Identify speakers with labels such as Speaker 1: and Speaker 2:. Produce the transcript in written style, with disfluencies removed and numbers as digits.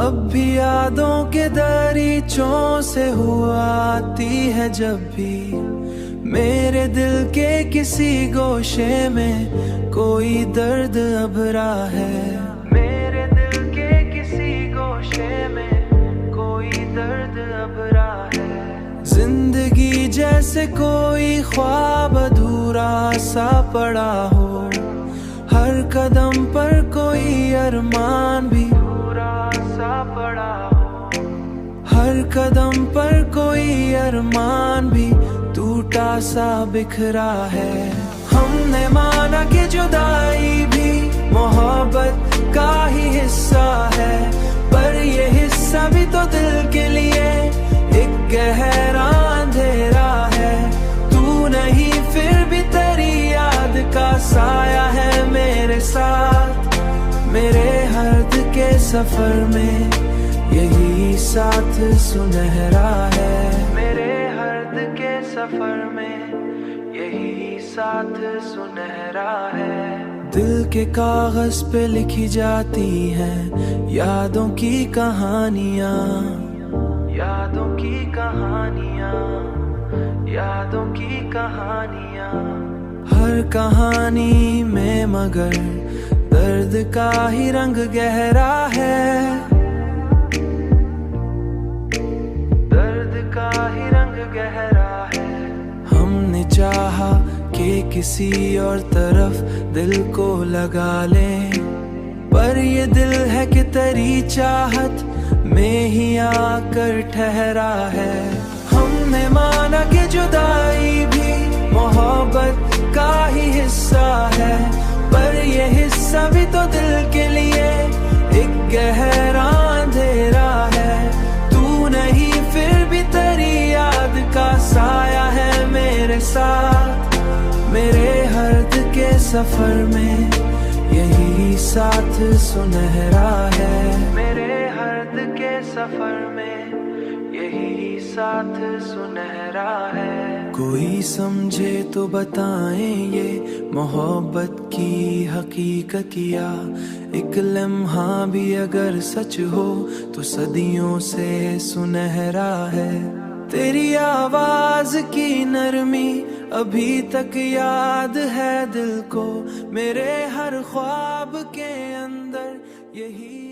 Speaker 1: अब भी यादों के दरीचों से हुआ आती है जब भी मेरे दिल के किसी गोशे में कोई दर्द अभरा है। मेरे दिल के किसी गोशे में कोई दर्द अभरा है। जिंदगी जैसे कोई ख्वाब अधूरा सा पड़ा हो, हर कदम पर कोई अरमान भी अधूरा सा पड़ा हो, हर कदम पर कोई अरमान भी टूटा सा बिखरा है। हमने माना कि जुदाई भी मोहब्बत का ही हिस्सा है, पर ये हिस्सा भी तो दिल के लिए एक गहरा अंधेरा है। तू नहीं फिर भी तेरी याद का साया है मेरे साथ, मेरे हर्द के सफर में यही साथ सुनहरा है। मेरे हर्द के सफर में यही साथ सुनहरा है। दिल के कागज पे लिखी जाती हैं यादों की कहानियाँ, यादों की कहानियाँ, यादों की कहानियाँ। हर कहानी में मगर दर्द का ही रंग गहरा है, दर्द का ही रंग गहरा है। हमने चाहा कि किसी और तरफ दिल को लगा लें, पर ये दिल है कि तेरी चाहत में ही आकर ठहरा है। हमने माना कि जुदाई भी मोहब्बत का ही हिस्सा है, पर ये हिस्सा भी तो दिल के लिए एक गहरा अंधेरा है। तू नहीं फिर भी तेरी याद का साया है मेरे साथ, मेरे हर्द के सफर में यही साथ सुनहरा है। मेरे हर्द के सफर में यही साथ सुनहरा है। कोई समझे तो बताएं ये मोहब्बत की हकीकत, या एक लम्हा भी अगर सच हो तो सदियों से सुनहरा है। तेरी आवाज की नरमी अभी तक याद है दिल को, मेरे हर ख्वाब के अंदर यही